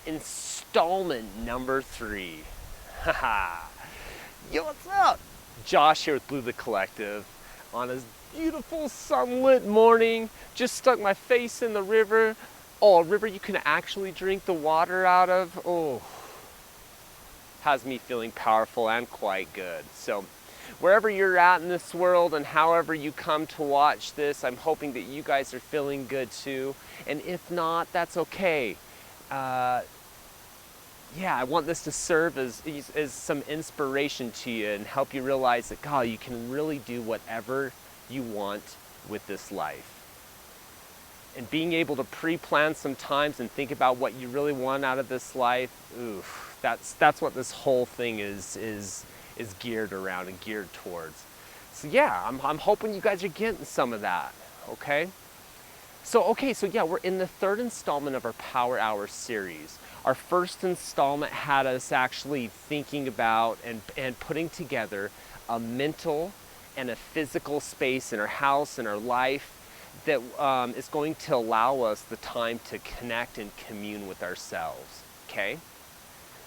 installment number 3. Haha. Yo, what's up? Josh here with Blue the Collective on a beautiful sunlit morning. Just stuck my face in the river. Oh, a river you can actually drink the water out of. Oh, has me feeling powerful and quite good. So wherever you're at in this world and however you come to watch this, I'm hoping that you guys are feeling good too. And if not, that's okay. Yeah, I want this to serve as some inspiration to you and help you realize that, God, you can really do whatever you want with this life. And being able to pre-plan sometimes and think about what you really want out of this life, oof, that's what this whole thing is geared around and geared towards. So yeah, I'm hoping you guys are getting some of that, okay? So yeah, we're in the 3rd installment of our Power Hour series. Our first installment had us actually thinking about and putting together a mental and a physical space in our house, in our life, that is going to allow us the time to connect and commune with ourselves, okay?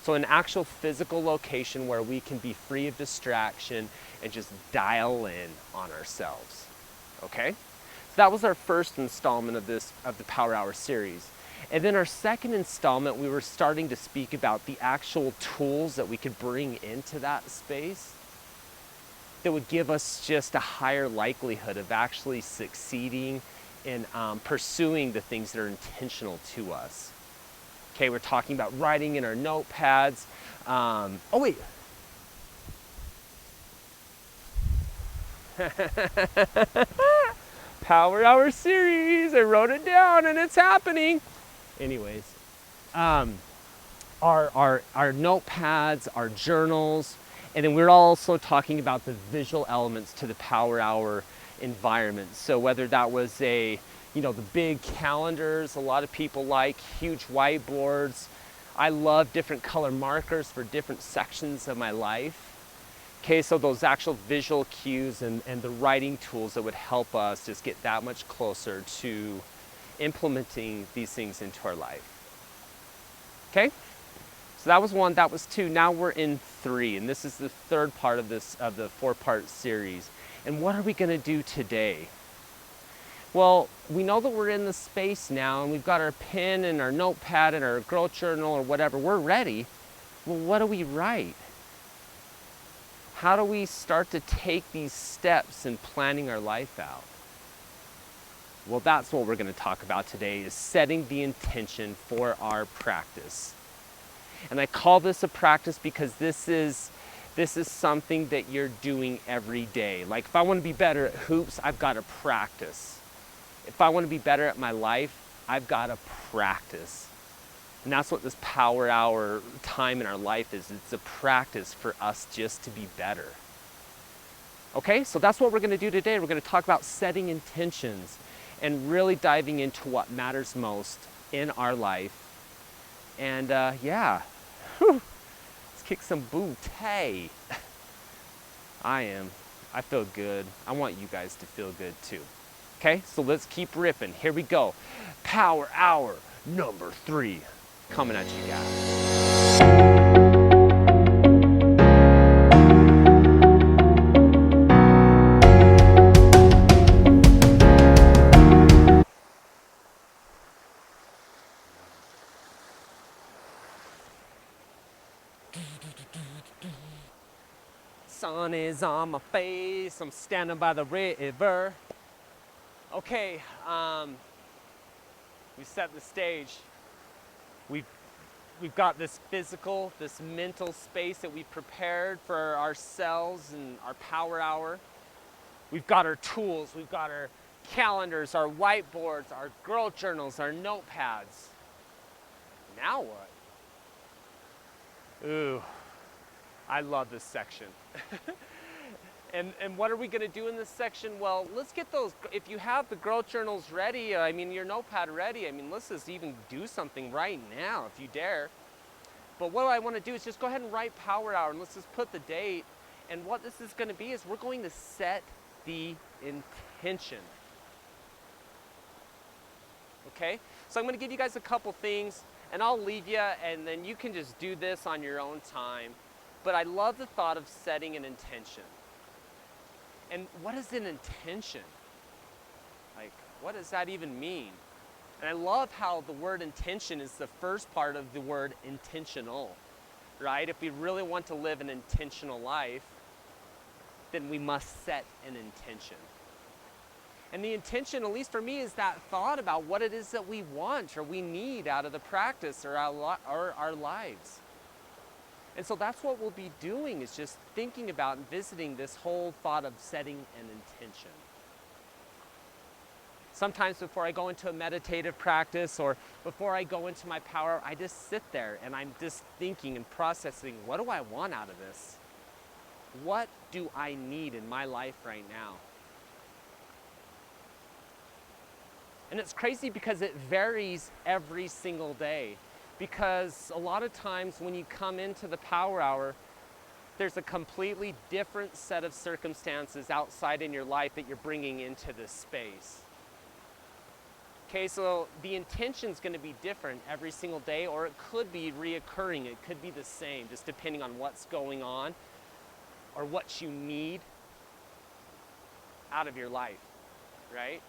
So an actual physical location where we can be free of distraction and just dial in on ourselves, okay? So that was our first installment of the Power Hour series. And then our second installment, we were starting to speak about the actual tools that we could bring into that space that would give us just a higher likelihood of actually succeeding in pursuing the things that are intentional to us. Okay, we're talking about writing in our notepads. Oh wait. Power Hour series, I wrote it down and it's happening. Anyways, our notepads, our journals, and then we're also talking about the visual elements to the Power Hour environment. So whether that was the big calendars, a lot of people like huge whiteboards. I love different color markers for different sections of my life. Okay, so those actual visual cues and the writing tools that would help us just get that much closer to implementing these things into our life. Okay, so that was 1, that was 2. Now we're in 3, and this is the 3rd part of the 4-part series. And what are we going to do today? Well, we know that we're in the space now, and we've got our pen and our notepad and our growth journal or whatever. We're ready. Well, what do we write? How do we start to take these steps in planning our life out? Well, that's what we're going to talk about today, is setting the intention for our practice. And I call this a practice because this is something that you're doing every day. Like if I want to be better at hoops, I've got to practice. If I want to be better at my life, I've got to practice. And that's what this Power Hour time in our life is. It's a practice for us just to be better. Okay, so that's what we're going to do today. We're going to talk about setting intentions and really diving into what matters most in our life. And yeah, let's kick some booty. I feel good. I want you guys to feel good too. Okay, so let's keep ripping. Here we go. Power Hour number 3 coming at you guys. Sun is on my face, I'm standing by the river. Okay, we set the stage. We've got this physical, this mental space that we've prepared for ourselves and our Power Hour. We've got our tools, we've got our calendars, our whiteboards, our growth journals, our notepads. Now what? Ooh, I love this section. And what are we going to do in this section? Well, let's get those, if you have the growth journals ready, your notepad ready, let's just even do something right now if you dare. But what I want to do is just go ahead and write Power Hour, and let's just put the date. And what this is going to be is we're going to set the intention. Okay? So I'm going to give you guys a couple things, and I'll leave you, and then you can just do this on your own time. But I love the thought of setting an intention. And what is an intention? Like, what does that even mean? And I love how the word intention is the first part of the word intentional, right? If we really want to live an intentional life, then we must set an intention. And the intention, at least for me, is that thought about what it is that we want or we need out of the practice or our lives. And so that's what we'll be doing, is just thinking about and visiting this whole thought of setting an intention. Sometimes before I go into a meditative practice or before I go into my power, I just sit there and I'm just thinking and processing, what do I want out of this? What do I need in my life right now? And it's crazy because it varies every single day. Because a lot of times when you come into the power hour, there's a completely different set of circumstances outside in your life that you're bringing into this space. Okay, so the intention's going to be different every single day, or it could be reoccurring. It could be the same, just depending on what's going on or what you need out of your life, right?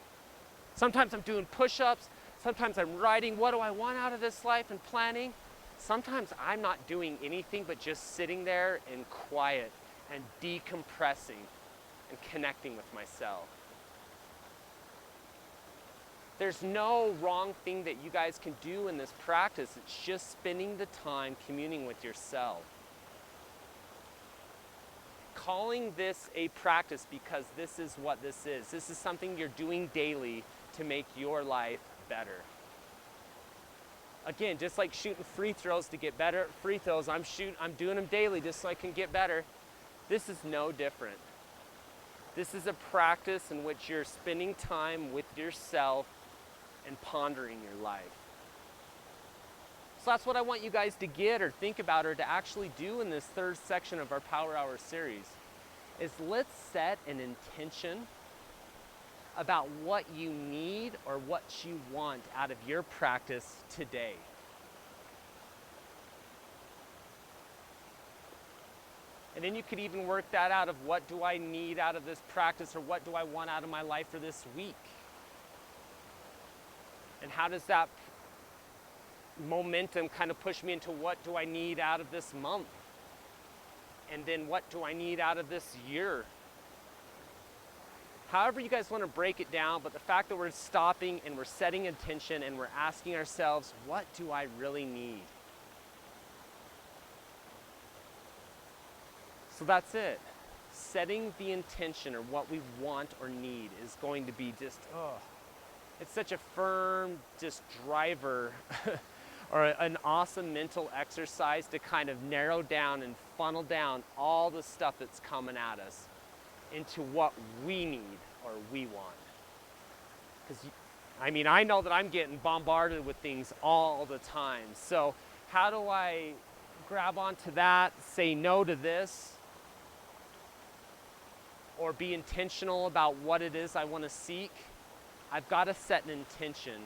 Sometimes I'm doing push-ups. Sometimes I'm writing, what do I want out of this life, and planning. Sometimes I'm not doing anything but just sitting there in quiet and decompressing and connecting with myself. There's no wrong thing that you guys can do in this practice. It's just spending the time communing with yourself. Calling this a practice because this is what this is. This is something you're doing daily to make your life better. Again, just like shooting free throws to get better at free throws, I'm doing them daily just so I can get better. This is no different. This is a practice in which you're spending time with yourself and pondering your life. So that's what I want you guys to get or think about or to actually do in this third section of our Power Hour series, is let's set an intention about what you need or what you want out of your practice today. And then you could even work that out of what do I need out of this practice, or what do I want out of my life for this week? And how does that momentum kind of push me into what do I need out of this month? And then what do I need out of this year? However you guys want to break it down, but the fact that we're stopping and we're setting intention and we're asking ourselves, what do I really need? So that's it. Setting the intention or what we want or need is going to be just, it's such a firm just driver or an awesome mental exercise to kind of narrow down and funnel down all the stuff that's coming at us into what we need or we want. Because, I know that I'm getting bombarded with things all the time. So how do I grab onto that, say no to this, or be intentional about what it is I want to seek? I've got to set an intention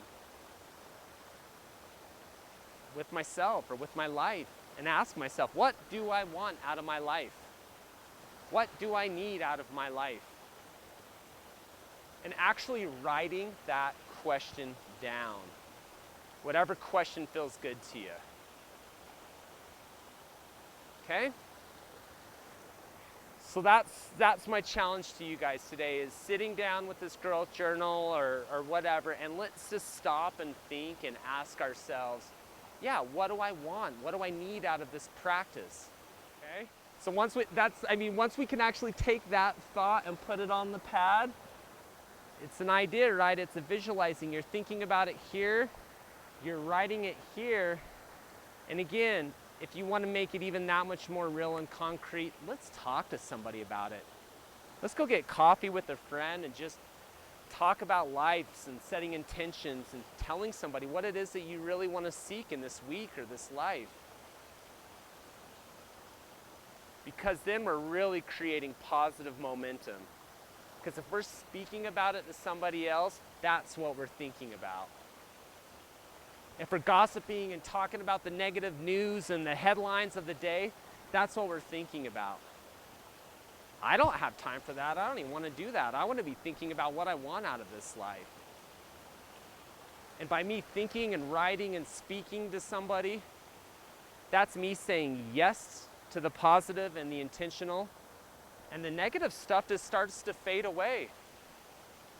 with myself or with my life and ask myself, what do I want out of my life? What do I need out of my life? And actually writing that question down. Whatever question feels good to you. Okay? So that's my challenge to you guys today, is sitting down with this growth journal or whatever, and let's just stop and think and ask ourselves, yeah, what do I want? What do I need out of this practice? Okay? So once we can actually take that thought and put it on the pad, it's an idea, right? It's a visualizing. You're thinking about it here, you're writing it here, and again, if you want to make it even that much more real and concrete, let's talk to somebody about it. Let's go get coffee with a friend and just talk about lives and setting intentions and telling somebody what it is that you really want to seek in this week or this life. Because then we're really creating positive momentum. Because if we're speaking about it to somebody else, that's what we're thinking about. If we're gossiping and talking about the negative news and the headlines of the day, that's what we're thinking about. I don't have time for that. I don't even want to do that. I want to be thinking about what I want out of this life. And by me thinking and writing and speaking to somebody, that's me saying yes to the positive and the intentional. And the negative stuff just starts to fade away.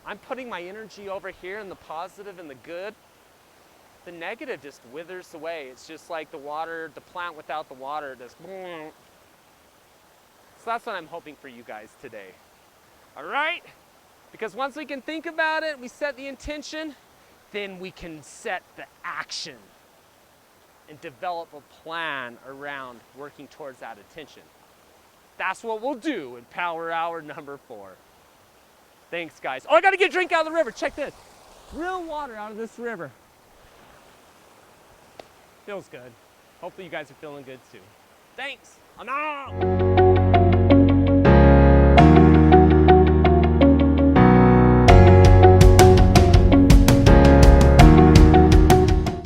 I'm putting my energy over here in the positive and the good. The negative just withers away. It's just like the water, the plant without the water, just. So that's what I'm hoping for you guys today. All right? Because once we can think about it, we set the intention, then we can set the action and develop a plan around working towards that intention. That's what we'll do in Power Hour number 4. Thanks, guys. Oh, I gotta get a drink out of the river. Check this. Real water out of this river. Feels good. Hopefully you guys are feeling good too. Thanks. I'm out.